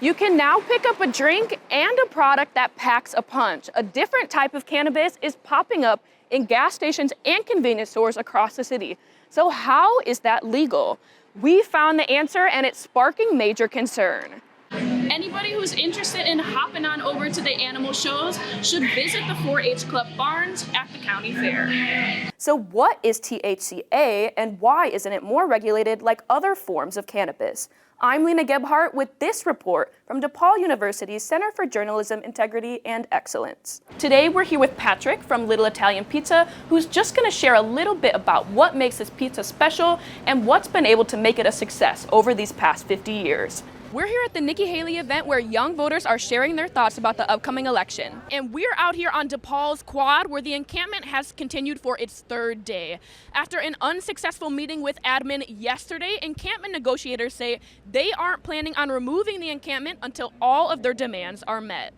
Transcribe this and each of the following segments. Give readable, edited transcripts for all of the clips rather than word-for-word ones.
You can now pick up a drink and a product that packs a punch. A different type of cannabis is popping up in gas stations and convenience stores across the city. So how is that legal? We found the answer and it's sparking major concern. Anybody who's interested in hopping on over to the animal shows should visit the 4-H Club barns at the county fair. So what is THCA and why isn't it more regulated like other forms of cannabis? I'm Lina Gebhardt with this report from DePaul University's Center for Journalism, Integrity, and Excellence. Today we're here with Patrick from Little Italian Pizza, who's just going to share a little bit about what makes this pizza special and what's been able to make it a success over these past 50 years. We're here at the Nikki Haley event where young voters are sharing their thoughts about the upcoming election. And we're out here on DePaul's quad where the encampment has continued for its third day. After an unsuccessful meeting with admin yesterday, encampment negotiators say they aren't planning on removing the encampment until all of their demands are met.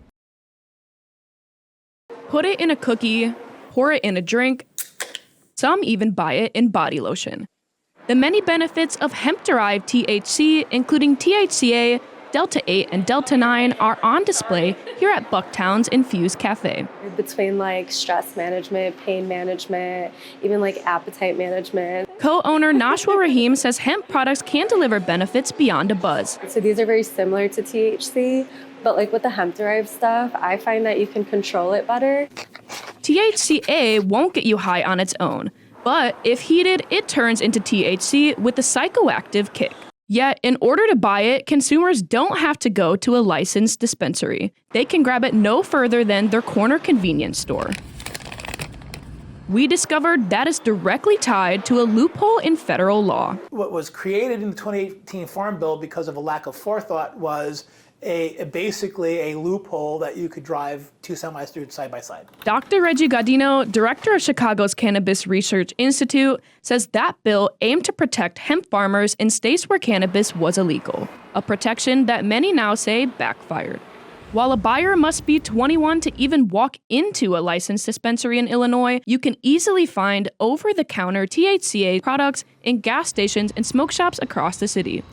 Put it in a cookie, pour it in a drink. Some even buy it in body lotion. The many benefits of hemp-derived THC, including THCA, Delta-8, and Delta-9, are on display here at Bucktown's Infused Cafe. Between like stress management, pain management, even like appetite management. Co-owner Nashwa Rahim says hemp products can deliver benefits beyond a buzz. So these are very similar to THC, but like with the hemp-derived stuff, I find that you can control it better. THCA won't get you high on its own. But if heated, it turns into THC with a psychoactive kick. Yet, in order to buy it, consumers don't have to go to a licensed dispensary. They can grab it no further than their corner convenience store. We discovered that is directly tied to a loophole in federal law. What was created in the 2018 Farm Bill because of a lack of forethought was basically a loophole that you could drive two semis through side by side. Dr. Reggie Gaudino, director of Chicago's Cannabis Research Institute, says that bill aimed to protect hemp farmers in states where cannabis was illegal, a protection that many now say backfired. While a buyer must be 21 to even walk into a licensed dispensary in Illinois, you can easily find over-the-counter THCA products in gas stations and smoke shops across the city.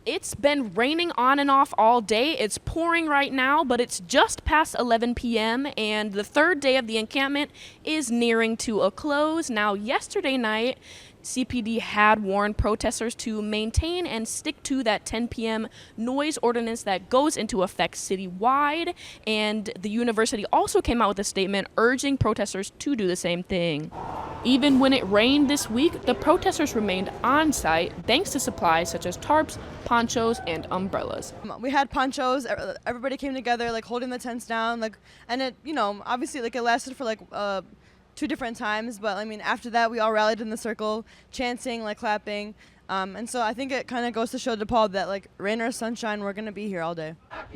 It's been raining on and off all day. It's pouring right now, but it's just past 11 p.m. and the third day of the encampment is nearing to a close. Now, yesterday night, CPD had warned protesters to maintain and stick to that 10 p.m. noise ordinance that goes into effect citywide, and the university also came out with a statement urging protesters to do the same thing. Even when it rained this week, the protesters remained on site thanks to supplies such as tarps, ponchos, and umbrellas. We had ponchos, everybody came together, like holding the tents down, like, and it, obviously like it lasted for like 2 different times, but I mean after that we all rallied in the circle, chanting, like clapping, and so I think it kind of goes to show DePaul that like rain or sunshine, we're gonna be here all day.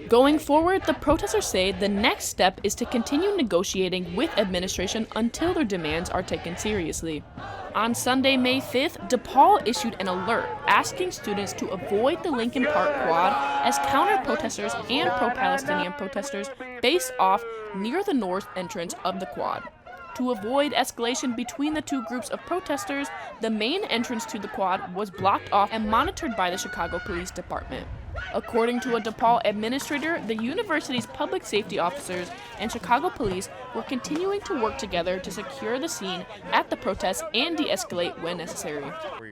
Going forward, the protesters say the next step is to continue negotiating with administration until their demands are taken seriously. On Sunday, May 5th, DePaul issued an alert asking students to avoid the Lincoln Park quad as counter-protesters and pro-Palestinian protesters face off near the north entrance of the quad. To avoid escalation between the two groups of protesters, the main entrance to the quad was blocked off and monitored by the Chicago Police Department. According to a DePaul administrator, the university's public safety officers and Chicago police were continuing to work together to secure the scene at the protest and de-escalate when necessary.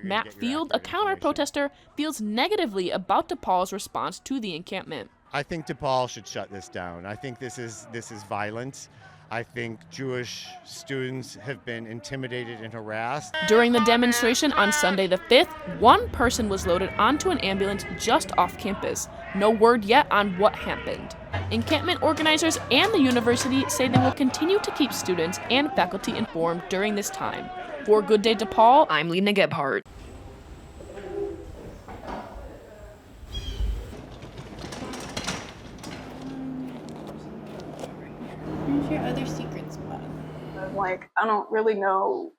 Matt Field, a counter-protester, feels negatively about DePaul's response to the encampment. I think DePaul should shut this down. I think this is violent. I think Jewish students have been intimidated and harassed. During the demonstration on Sunday the 5th, one person was loaded onto an ambulance just off campus. No word yet on what happened. Encampment organizers and the university say they will continue to keep students and faculty informed during this time. For Good Day DePaul, I'm Lina Gebhardt. Where's your other secret spot? Like, I don't really know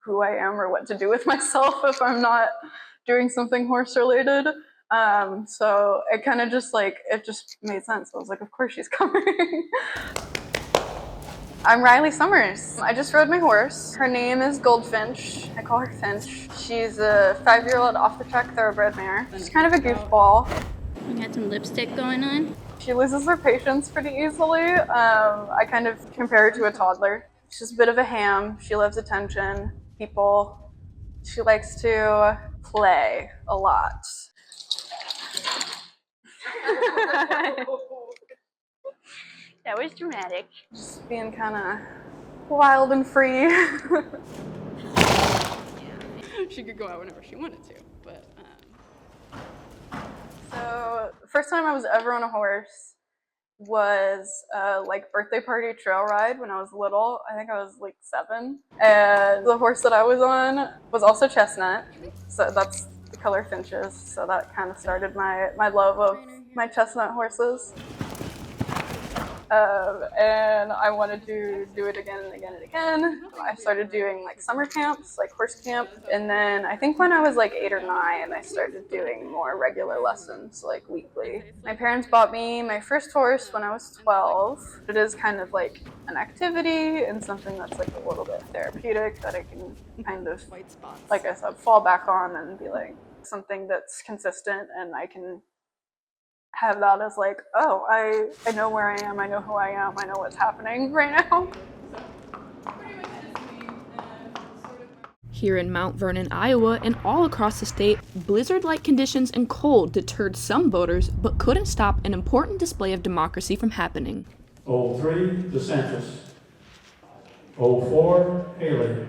who I am or what to do with myself if I'm not doing something horse related. So it kind of just it just made sense. I was like, of course she's coming. I'm Riley Summers. I just rode my horse. Her name is Goldfinch. I call her Finch. She's a 5-year-old off-the-track thoroughbred mare. She's kind of a goofball. You got some lipstick going on? She loses her patience pretty easily. I kind of compare her to a toddler. She's a bit of a ham. She loves attention, people. She likes to play a lot. That was dramatic. Just being kind of wild and free. She could go out whenever she wanted to, but. So, the first time I was ever on a horse was like birthday party trail ride when I was little. I think I was like 7. And the horse that I was on was also chestnut. So that's the color finches. So that kind of started my love of my chestnut horses. And I wanted to do it again and again and again. I started doing like summer camps, like horse camp. And then I think when I was like 8 or 9, I started doing more regular lessons, like weekly. My parents bought me my first horse when I was 12. It is kind of like an activity and something that's like a little bit therapeutic that I can kind of, like I said, fall back on and be like something that's consistent, and I can have that as like, oh, I know where I am, I know who I am, I know what's happening right now. Here in Mount Vernon, Iowa, and all across the state, blizzard-like conditions and cold deterred some voters, but couldn't stop an important display of democracy from happening. 03, DeSantis. 04, Haley.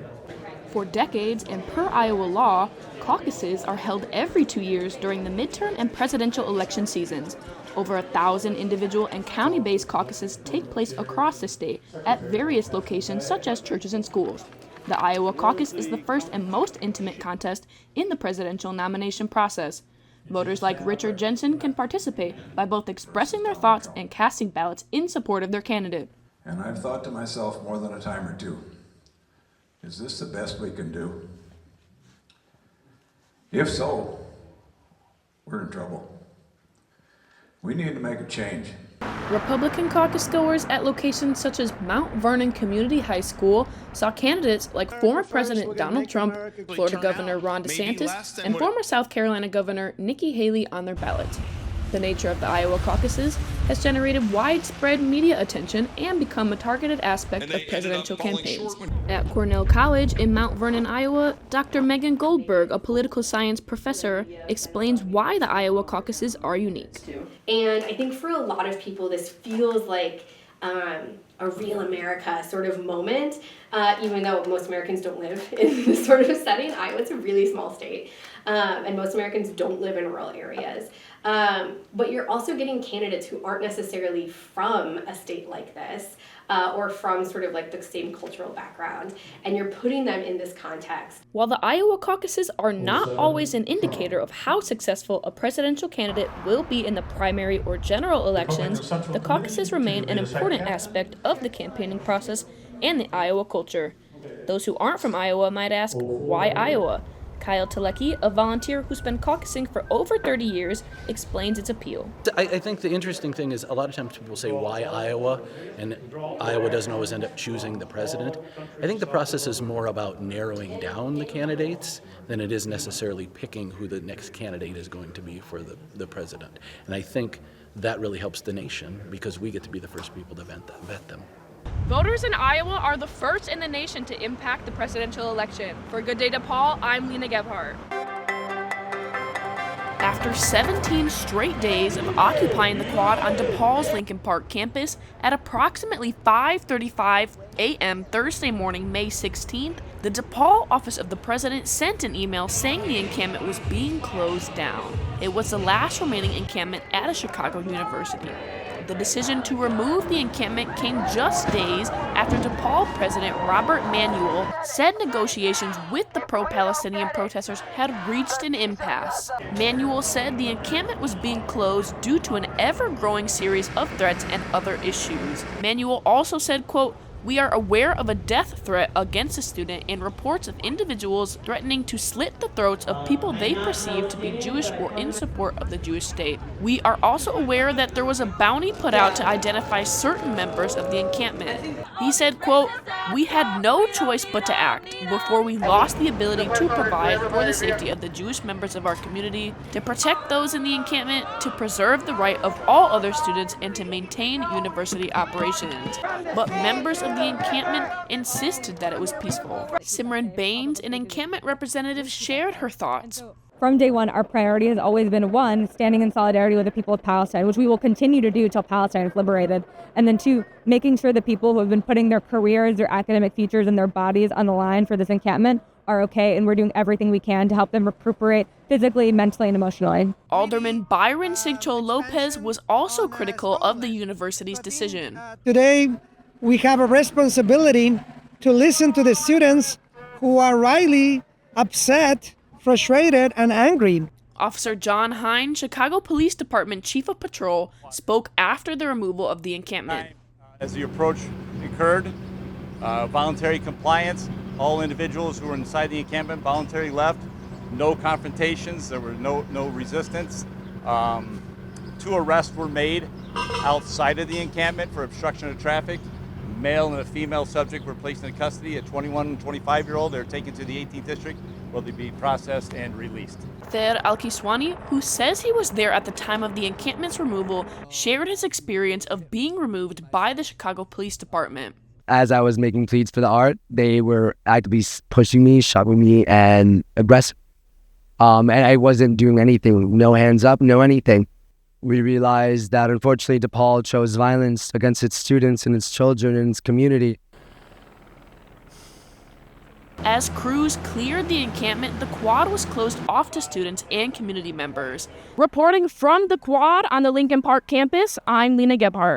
For decades, and per Iowa law, caucuses are held every 2 years during the midterm and presidential election seasons. Over 1,000 individual and county-based caucuses take place across the state at various locations such as churches and schools. The Iowa caucus is the first and most intimate contest in the presidential nomination process. Voters like Richard Jensen can participate by both expressing their thoughts and casting ballots in support of their candidate. And I've thought to myself more than a time or two, is this the best we can do? If so, we're in trouble. We need to make a change. Republican caucus goers at locations such as Mount Vernon Community High School saw candidates like former President Donald Trump, Florida Governor Ron DeSantis, and former South Carolina Governor Nikki Haley on their ballots. The nature of the Iowa caucuses has generated widespread media attention and become a targeted aspect of presidential campaigns. At Cornell College in Mount Vernon, Iowa, Dr. Megan Goldberg, a political science professor, explains why the Iowa caucuses are unique. And I think for a lot of people, this feels like a real America sort of moment, even though most Americans don't live in this sort of setting. Iowa's a really small state, and most Americans don't live in rural areas. But you're also getting candidates who aren't necessarily from a state like this, or from sort of like the same cultural background, and you're putting them in this context. While the Iowa caucuses are not always an indicator of how successful a presidential candidate will be in the primary or general elections, the caucuses remain an important aspect of the campaigning process and the Iowa culture. Those who aren't from Iowa might ask, why Iowa? Kyle Telecki, a volunteer who's been caucusing for over 30 years, explains its appeal. I think the interesting thing is a lot of times people say, why Iowa? And Iowa doesn't always end up choosing the president. I think the process is more about narrowing down the candidates than it is necessarily picking who the next candidate is going to be for the president. And I think that really helps the nation because we get to be the first people to vet them. Voters in Iowa are the first in the nation to impact the presidential election. For Good Day DePaul, I'm Lina Gebhardt. After 17 straight days of occupying the quad on DePaul's Lincoln Park campus, at approximately 5:35 a.m. Thursday morning, May 16th, the DePaul office of the president sent an email saying the encampment was being closed down. It was the last remaining encampment at a Chicago university. The decision to remove the encampment came just days after DePaul President Robert Manuel said negotiations with the pro-Palestinian protesters had reached an impasse. Manuel said the encampment was being closed due to an ever-growing series of threats and other issues. Manuel also said, quote, "We are aware of a death threat against a student and reports of individuals threatening to slit the throats of people they perceive to be Jewish or in support of the Jewish state. We are also aware that there was a bounty put out to identify certain members of the encampment." He said, quote, "We had no choice but to act before we lost the ability to provide for the safety of the Jewish members of our community, to protect those in the encampment, to preserve the right of all other students, and to maintain university operations. But members of the encampment insisted that it was peaceful." Simran Baines, an encampment representative, shared her thoughts. From day one, our priority has always been, one, standing in solidarity with the people of Palestine, which we will continue to do till Palestine is liberated. And then two, making sure the people who have been putting their careers, their academic futures, and their bodies on the line for this encampment are okay, and we're doing everything we can to help them recuperate physically, mentally, and emotionally. Alderman Byron Sigcho Lopez was also critical of the university's decision. Today, we have a responsibility to listen to the students who are rightly upset, frustrated, and angry. Officer John Hine, Chicago Police Department Chief of Patrol, spoke after the removal of the encampment. As the approach occurred, voluntary compliance, all individuals who were inside the encampment voluntarily left, no confrontations, there were no resistance. 2 arrests were made outside of the encampment for obstruction of traffic. A male and a female subject were placed into custody. A 21 and 25-year-old, they were taken to the 18th District where they'll be processed and released. Ther Al-Kiswani, who says he was there at the time of the encampment's removal, shared his experience of being removed by the Chicago Police Department. As I was making pleads for the art, they were actively pushing me, shoving me, and aggressive. And I wasn't doing anything, no hands up, no anything. We realized that unfortunately DePaul chose violence against its students and its children and its community. As crews cleared the encampment, the quad was closed off to students and community members. Reporting from the quad on the Lincoln Park campus, I'm Lina Gebhardt.